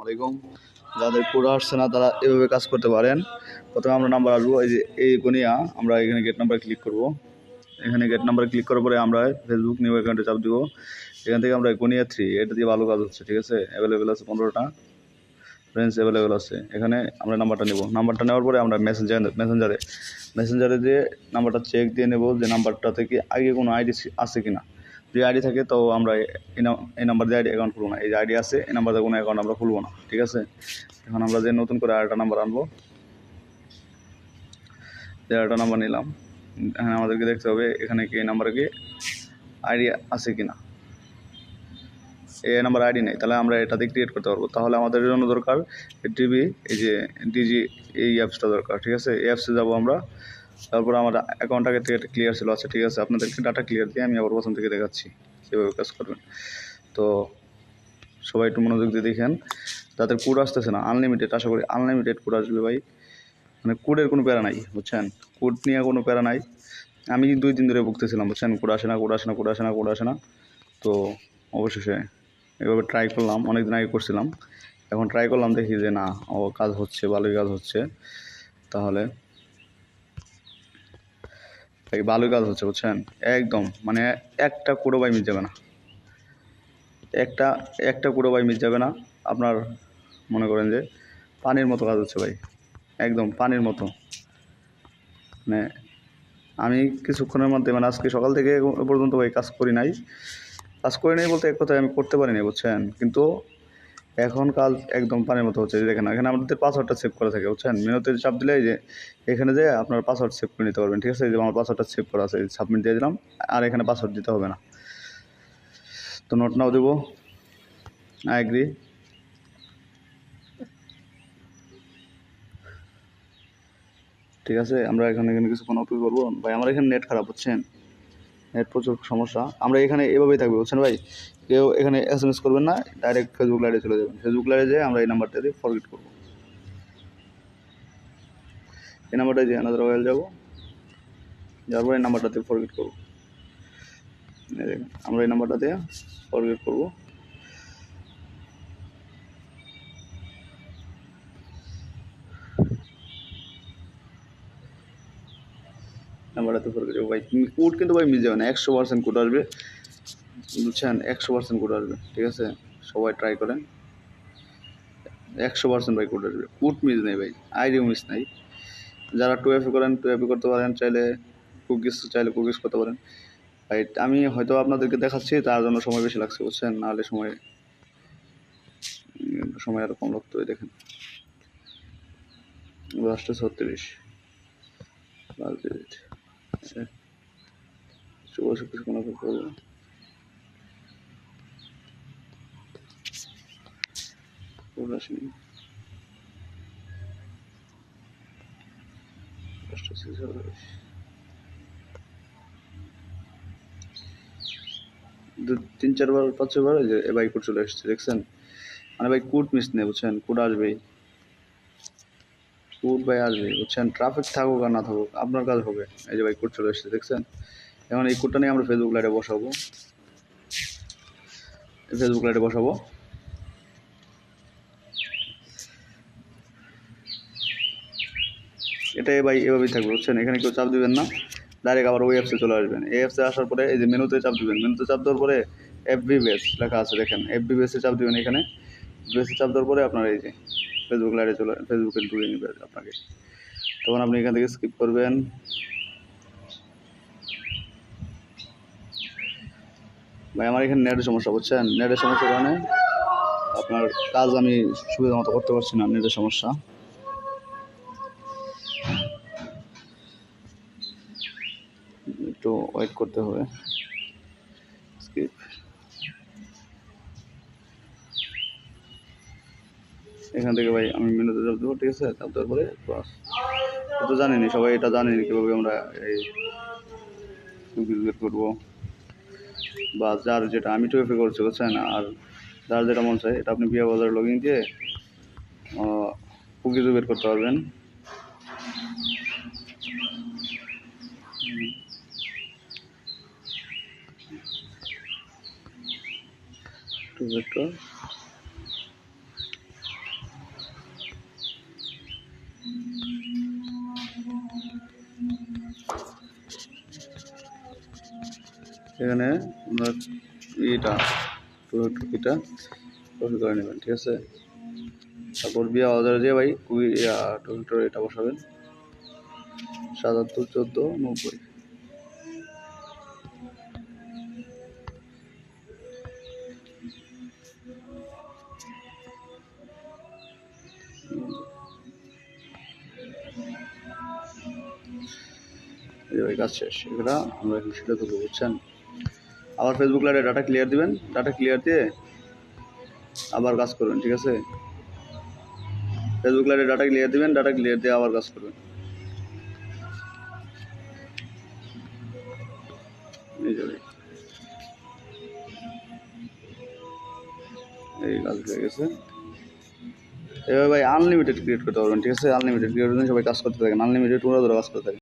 আসসালামাইকুম। যাদের কোড আসছে না তারা এভাবে কাজ করতে পারেন। প্রথমে আমরা নাম্বার আসবো, এই যে এই কোনিয়া আমরা এখানে গেট নাম্বার ক্লিক করব। এখানে গেট নাম্বার ক্লিক করার পরে আমরা ফেসবুক নিউ অ্যাকাউন্টে চাপ দিব। এখান থেকে আমরা কোনিয়া 3 এটা দিয়ে ভালো কাজ হচ্ছে, ঠিক আছে। অ্যাভেলেবেল আছে 15টা ফ্রেন্ডস অ্যাভেলেবেল আছে। এখানে আমরা নাম্বারটা নেব। নাম্বারটা নেওয়ার পরে আমরা মেসেঞ্জারে দিয়ে নাম্বারটা চেক দিয়ে নেব যে নাম্বারটা থেকে আগে কোনো আইডি আছে কিনা। যদি আইডি থাকে তো আমরা এই নাম্বার দিয়ে আইডি অ্যাকাউন্ট খুলবো না। এই যে আইডি আছে এই নাম্বার দিয়ে কোনো অ্যাকাউন্ট আমরা খুলবো না, ঠিক আছে। এখন আমরা যে নতুন করে আরেকটা নাম্বার আনবো, আরেকটা নাম্বার নিলাম। এখানে আমাদেরকে দেখতে হবে এখানে কি এই নাম্বারে কি আইডি আছে কিনা। এই নাম্বার আইডি নেই, তাহলে আমরা এটাতে ক্রিয়েট করতে পারবো। তাহলে আমাদের জন্য দরকার টিভি, এই যে ডিজি এই অ্যাপসটা দরকার, ঠিক আছে। এই অ্যাপসে যাবো আমরা। তারপর আমার অ্যাকাউন্ট আগে থেকে ক্লিয়ার ছিল, আচ্ছা ঠিক আছে। আপনাদেরকে ডাটা ক্লিয়ার দিয়ে আমি আবার প্রথম থেকে দেখাচ্ছি কীভাবে কাজ করবেন। তো সবাই একটু মনোযোগ দিয়ে দেখেন। তাদের কোড আসতেছে না, আনলিমিটেড, আশা করি আনলিমিটেড কোড আসবে ভাই। মানে কোডের কোনো প্যারা নাই, বুঝছেন। কোড নিয়ে কোনো প্যারা নাই। আমি 2 দিন ধরে ভুগতেছিলাম, বুঝছেন। কোড আসে না। তো অবশেষে এভাবে ট্রাই করলাম, অনেক দিন আগে করছিলাম। এখন ট্রাই করলাম, দেখি যে না, কাজ হচ্ছে, ভালোই কাজ হচ্ছে। তাহলে ভালোই কাজ হচ্ছে, বুঝছেন। একদম মানে একটা কোডও ভাই মিস যাবে না, একটা কোডও ভাই মিস যাবে না। আপনার মনে করেন যে পানির মতো কাজ হচ্ছে ভাই, একদম পানির মতো। মানে আমি কিছুক্ষণের মধ্যে, মানে আজকে সকাল থেকে এ পর্যন্ত ভাই কাজ করি নাই বলতে এক কথায় আমি করতে পারিনি, বুঝছেন। কিন্তু এখন কাজ একদম পানির মতো হচ্ছে। দেখেন এখানে আমাদের পাসওয়ার্ডটা সেভ করা থাকে, বুঝছেন। মেনুতে চাপ দিলে এই যে এখানে যে আপনার পাসওয়ার্ড সেভ করে নিতে পারবেন, ঠিক আছে। এই যে আমার পাসওয়ার্ডটা সেভ করা আছে, সাবমিট দিয়ে দিলাম। আর এখানে পাসওয়ার্ড দিতে হবে না। তো নোট নাও দেবো, আই এগ্রি। ঠিক আছে, আমরা এখানে কিছুক্ষণ অপেক্ষা করবো। ভাই আমার এখানে নেট খারাপ, বুঝছেন। নেট প্রচুর সমস্যা। আমরা এখানে এভাবেই থাকবে, বুঝছেন ভাই। কেউ এখানে SMS করবেন না, ডাইরেক্ট ফেসবুক লাইভে চলে যাবেন। ফেসবুক লাইভে যেয়ে আমরা এই নাম্বারটা দিয়ে ফরগেট করবো। এই নাম্বারটা দিয়ে আনাদার ওয়েল যাবো, যাওয়ার পরে এই নাম্বারটাতে ফরগেট করবো। আমরা এই নাম্বারটা দিয়ে ফরগেট করবো। নাম্বারটাতে ফরগেট করবো ভাই। কোড কিন্তু ভাই মিস যাবে না, 100% কোড আসবে, বুঝছেন। 100% কোড আসবে, ঠিক আছে। সবাই ট্রাই করেন, 100% ভাই কোড আসবে। কোড মিস নেই ভাই, আইডিও মিস নাই। যারা 2FA করেন 2FA করতে পারেন, চাইলে কুকিজ করতে পারেন। ভাই আমি হয়তো আপনাদেরকে দেখাচ্ছি, তার জন্য সময় বেশি লাগছে, বুঝছেন। নাহলে সময় আরও কম লাগতো। দেখেন 36 কিছুক্ষণ অপেক্ষা করবো। আসেনি, 3-4 বার 5-6 বার যে ভাই কোড চলে এসেছে, দেখছেন। মানে ভাই কোড মিস নেই, বুঝছেন। কোড আসবেই, কোড ভাই আসবেই, বুঝছেন। ট্রাফিক থাকুক আর না থাকুক, আপনার কাজ হবে। এই যে ভাই কোড চলে এসেছে, দেখছেন। এখন এই কোডটা নিয়ে আমরা ফেসবুক লাইভে বসাবো। এটাই ভাই এভাবেই থাকবে, বুঝছেন। এখানে কেউ চাপ দিবেন না, ডাইরেক্ট আবার ওই অ্যাপসে চলে আসবেন। এই অ্যাপসে আসার পরে এই যে মেনুতে চাপ দিবেন। মেনুতে চাপ দেওয়ার পরে FB বেস লেখা আছে, দেখেন। FB বেসে চাপ দিবেন। এখানে বেসে চাপ দেওয়ার পরে আপনার এই যে ফেসবুকে ঢুকে নেবে আপনাকে। তখন আপনি এখান থেকে স্কিপ করবেন। ভাই আমার এখানে নেটের সমস্যা, বুঝছেন। নেটের সমস্যার কারণে আপনার কাজ আমি সুবিধা মতো করতে পারছি না, নেটের সমস্যা। একটু ওয়েট করতে হবে। স্কিপ। এখান থেকে ভাই আমি মেনুতে চাপ দেবো, ঠিক আছে। চাপ দেওয়ার পরে ক্রস তো জানেনি, সবাই এটা জানেনি কীভাবে আমরা এই কুকিজ বের করবো। বা যার যেটা, আমি 2FA করছি, বুঝছেন। আর যার যেটা মন চায়, এটা আপনি বিয়া বাজার লগইন দিয়ে কুকিজও বের করতে পারবেন। এখানে আপনার এটা টুকিটা কপি করে নেবেন, ঠিক আছে। তারপর বিয়া অর্ডার দিয়ে ভাই টুকিটার এটা বসাবেন 771490। ভাই কাজ শেষ, এগুলা আমরা এখন সেটা দেবো, বুঝছেন। আবার ফেসবুক লাইভে ডাটা ক্লিয়ার দিবেন, ডাটা ক্লিয়ার দিয়ে আবার কাজ করবেন, ঠিক আছে। ফেসবুক লাইভে ডাটা ক্লিয়ার দিবেন, ডাটা ক্লিয়ার দিয়ে আবার কাজ করবেন। এই যে এই কাজ হয়ে গেছে। এবার ভাই আনলিমিটেড ক্রিয়েট করতে পারবেন, ঠিক আছে। আনলিমিটেড ক্রিয়েট সবাই কাজ করতে থাকেন, আনলিমিটেড পুরো ধরে কাজ করতে থাকেন।